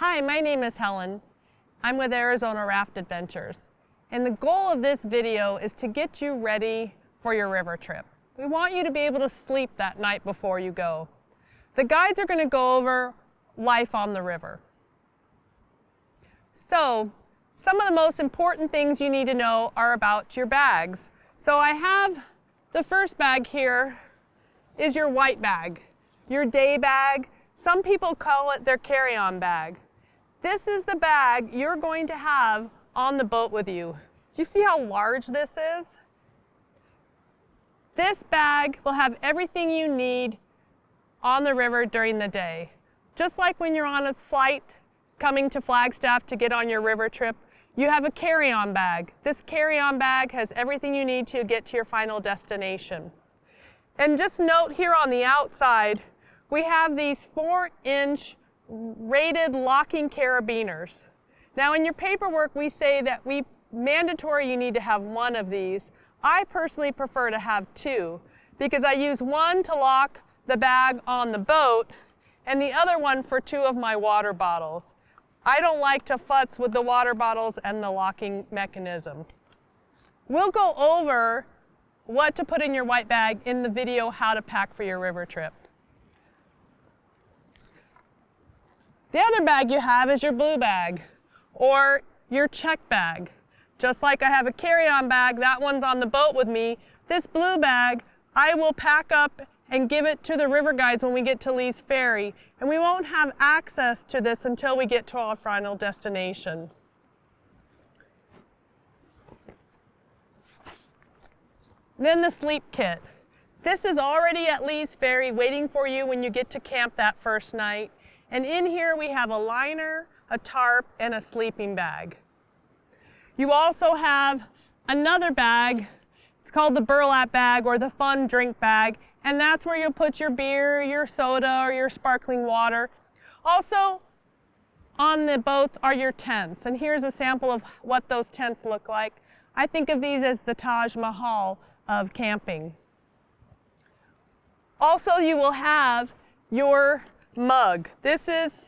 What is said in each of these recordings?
Hi, my name is Helen. I'm with Arizona Raft Adventures. And the goal of this video is to get you ready for your river trip. We want you to be able to sleep that night before you go. The guides are going to go over life on the river. So, some of the most important things you need to know are about your bags. So I have the first bag here is your white bag, your day bag. Some people call it their carry-on bag. This is the bag you're going to have on the boat with you. Do you see how large this is? This bag will have everything you need on the river during the day. Just like when you're on a flight coming to Flagstaff to get on your river trip, you have a carry-on bag. This carry-on bag has everything you need to get to your final destination. And just note here on the outside, we have these 4-inch rated locking carabiners. Now in your paperwork we say that mandatory you need to have one of these. I personally prefer to have two because I use one to lock the bag on the boat and the other one for two of my water bottles. I don't like to futz with the water bottles and the locking mechanism. We'll go over what to put in your white bag in the video How to Pack for Your River Trip. The other bag you have is your blue bag or your check bag. Just like I have a carry-on bag, that one's on the boat with me. This blue bag, I will pack up and give it to the river guides when we get to Lee's Ferry. And we won't have access to this until we get to our final destination. Then the sleep kit. This is already at Lee's Ferry waiting for you when you get to camp that first night. And in here we have a liner, a tarp, and a sleeping bag. You also have another bag. It's called the burlap bag or the fun drink bag. And that's where you'll put your beer, your soda, or your sparkling water. Also on the boats are your tents. And here's a sample of what those tents look like. I think of these as the Taj Mahal of camping. Also, you will have your mug. This is,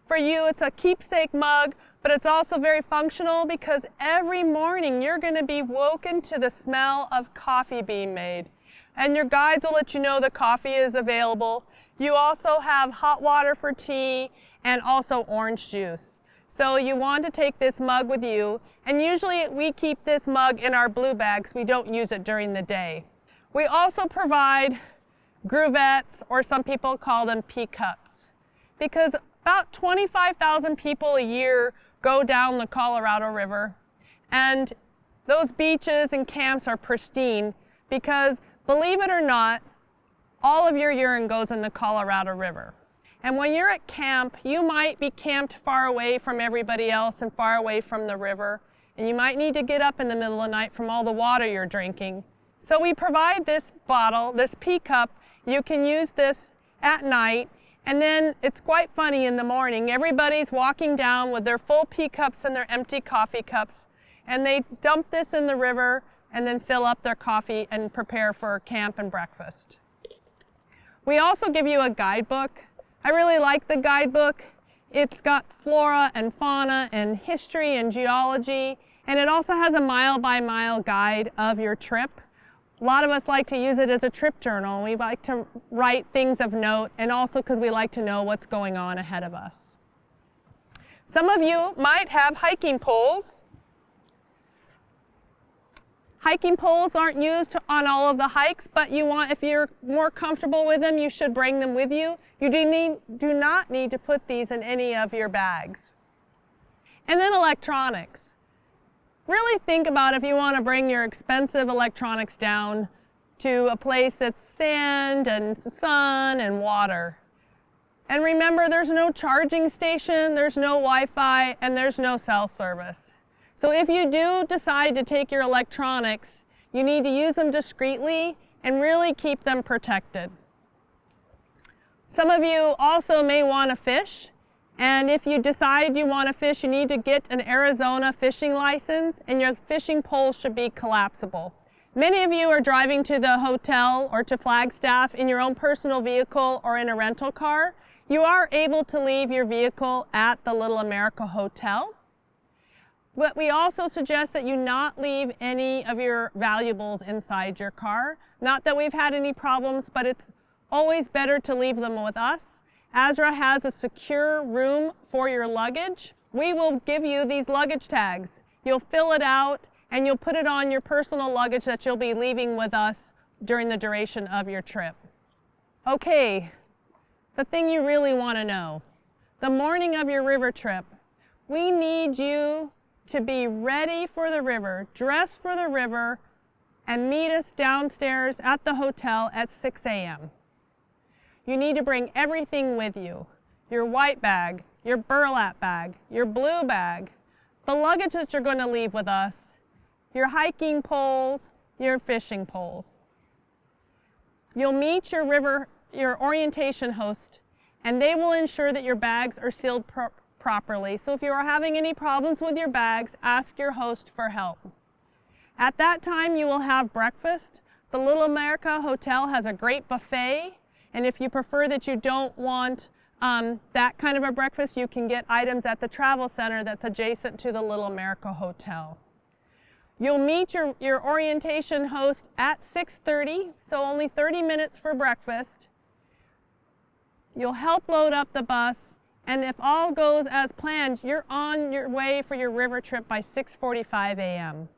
for you, it's a keepsake mug, but it's also very functional because every morning you're going to be woken to the smell of coffee being made. And your guides will let you know the coffee is available. You also have hot water for tea and also orange juice. So you want to take this mug with you, and usually we keep this mug in our blue bags. We don't use it during the day. We also provide gruvettes, or some people call them pea cups, because about 25,000 people a year go down the Colorado River, and those beaches and camps are pristine because, believe it or not, all of your urine goes in the Colorado River. And when you're at camp, you might be camped far away from everybody else and far away from the river, and you might need to get up in the middle of the night from all the water you're drinking. So we provide this bottle, this pea cup. You can use this at night, and then it's quite funny in the morning. Everybody's walking down with their full pea cups and their empty coffee cups, and they dump this in the river and then fill up their coffee and prepare for camp and breakfast. We also give you a guidebook. I really like the guidebook. It's got flora and fauna and history and geology, and it also has a mile-by-mile guide of your trip. A lot of us like to use it as a trip journal, and we like to write things of note, and also because we like to know what's going on ahead of us. Some of you might have hiking poles. Hiking poles aren't used on all of the hikes, but if you're more comfortable with them, you should bring them with you. You do not need to put these in any of your bags. And then electronics. Really think about if you want to bring your expensive electronics down to a place that's sand and sun and water. And remember, there's no charging station, there's no Wi-Fi, and there's no cell service. So if you do decide to take your electronics, you need to use them discreetly and really keep them protected. Some of you also may want to fish. And if you decide you want to fish, you need to get an Arizona fishing license, and your fishing pole should be collapsible. Many of you are driving to the hotel or to Flagstaff in your own personal vehicle or in a rental car. You are able to leave your vehicle at the Little America Hotel, but we also suggest that you not leave any of your valuables inside your car. Not that we've had any problems, but it's always better to leave them with us. Azra has a secure room for your luggage. We will give you these luggage tags. You'll fill it out and you'll put it on your personal luggage that you'll be leaving with us during the duration of your trip. Okay, the thing you really want to know. The morning of your river trip, we need you to be ready for the river, dress for the river, and meet us downstairs at the hotel at 6 a.m. You need to bring everything with you. Your white bag, your burlap bag, your blue bag, the luggage that you're going to leave with us, your hiking poles, your fishing poles. You'll meet your orientation host, and they will ensure that your bags are sealed properly. So if you are having any problems with your bags, ask your host for help. At that time, you will have breakfast. The Little America Hotel has a great buffet, and if you prefer that you don't want that kind of a breakfast, you can get items at the travel center that's adjacent to the Little America Hotel. You'll meet your orientation host at 6:30, so only 30 minutes for breakfast. You'll help load up the bus, and if all goes as planned, you're on your way for your river trip by 6:45 a.m.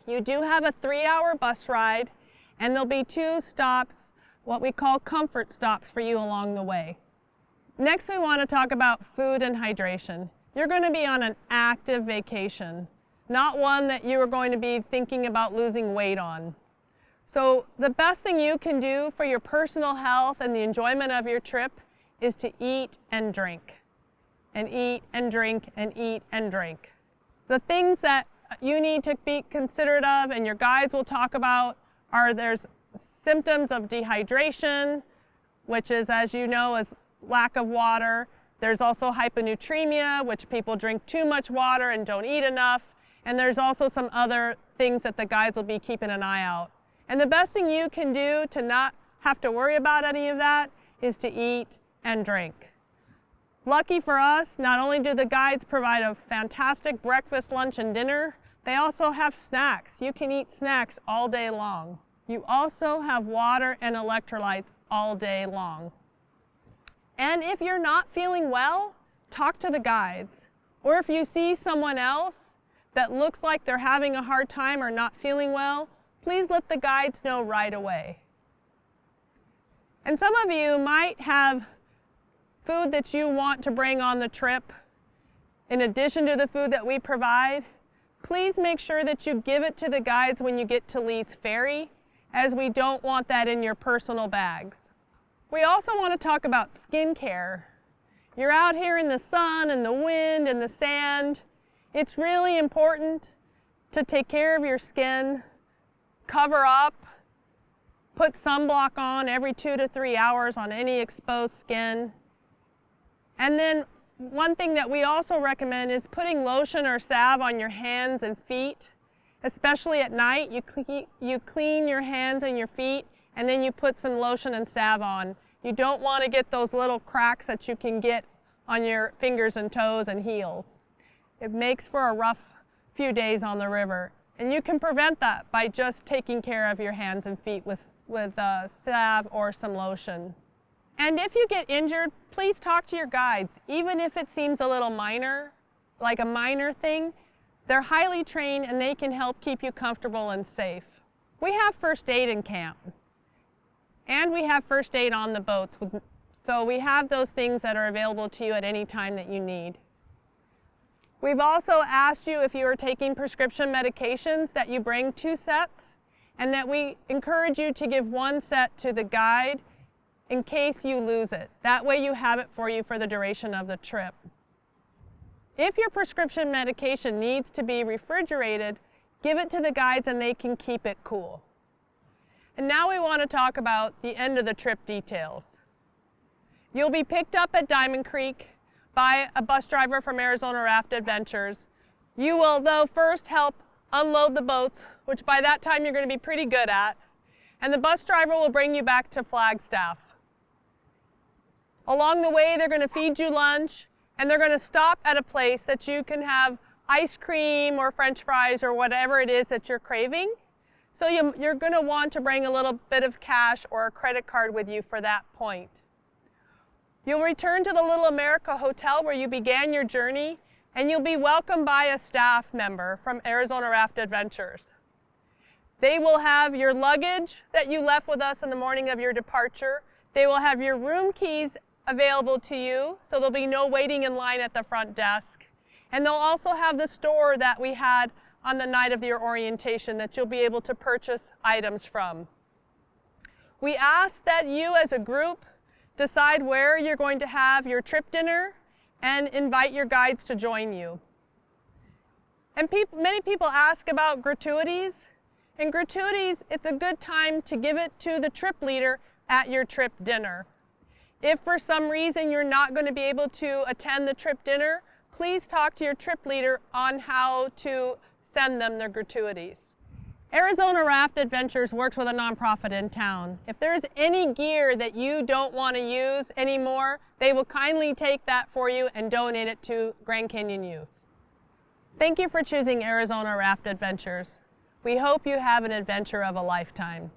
You do have a 3-hour bus ride, and there'll be 2 stops, what we call comfort stops for you along the way. Next, we want to talk about food and hydration. You're going to be on an active vacation, not one that you are going to be thinking about losing weight on. So the best thing you can do for your personal health and the enjoyment of your trip is to eat and drink, and eat and drink and eat and drink. The things that you need to be considerate of, and your guides will talk about, are there's symptoms of dehydration, which is, as you know, is lack of water. There's also hyponatremia, which people drink too much water and don't eat enough. And there's also some other things that the guides will be keeping an eye out. And the best thing you can do to not have to worry about any of that is to eat and drink. Lucky for us, not only do the guides provide a fantastic breakfast, lunch, and dinner, they also have snacks. You can eat snacks all day long. You also have water and electrolytes all day long. And if you're not feeling well, talk to the guides. Or if you see someone else that looks like they're having a hard time or not feeling well, please let the guides know right away. And some of you might have food that you want to bring on the trip in addition to the food that we provide. Please make sure that you give it to the guides when you get to Lee's Ferry, as we don't want that in your personal bags. We also want to talk about skincare. You're out here in the sun and the wind and the sand. It's really important to take care of your skin, cover up, put sunblock on every 2 to 3 hours on any exposed skin. And then one thing that we also recommend is putting lotion or salve on your hands and feet, especially at night. You clean your hands and your feet, and then you put some lotion and salve on. You don't want to get those little cracks that you can get on your fingers and toes and heels. It makes for a rough few days on the river, and you can prevent that by just taking care of your hands and feet with salve or some lotion. And if you get injured, please talk to your guides. Even if it seems a little minor, like a minor thing, they're highly trained and they can help keep you comfortable and safe. We have first aid in camp, and we have first aid on the boats. So we have those things that are available to you at any time that you need. We've also asked you, if you are taking prescription medications, that you bring 2 sets, and that we encourage you to give 1 set to the guide in case you lose it. That way you have it for you for the duration of the trip. If your prescription medication needs to be refrigerated, give it to the guides and they can keep it cool. And now we want to talk about the end of the trip details. You'll be picked up at Diamond Creek by a bus driver from Arizona Raft Adventures. You will, though, first help unload the boats, which by that time you're going to be pretty good at, and the bus driver will bring you back to Flagstaff. Along the way, they're going to feed you lunch, and they're going to stop at a place that you can have ice cream or French fries or whatever it is that you're craving. So you're going to want to bring a little bit of cash or a credit card with you for that point. You'll return to the Little America Hotel where you began your journey, and you'll be welcomed by a staff member from Arizona Raft Adventures. They will have your luggage that you left with us on the morning of your departure. They will have your room keys available to you, so there'll be no waiting in line at the front desk. And they'll also have the store that we had on the night of your orientation that you'll be able to purchase items from. We ask that you as a group decide where you're going to have your trip dinner and invite your guides to join you. And many people ask about gratuities. And gratuities, it's a good time to give it to the trip leader at your trip dinner. If for some reason you're not going to be able to attend the trip dinner, please talk to your trip leader on how to send them their gratuities. Arizona Raft Adventures works with a nonprofit in town. If there's any gear that you don't want to use anymore, they will kindly take that for you and donate it to Grand Canyon Youth. Thank you for choosing Arizona Raft Adventures. We hope you have an adventure of a lifetime.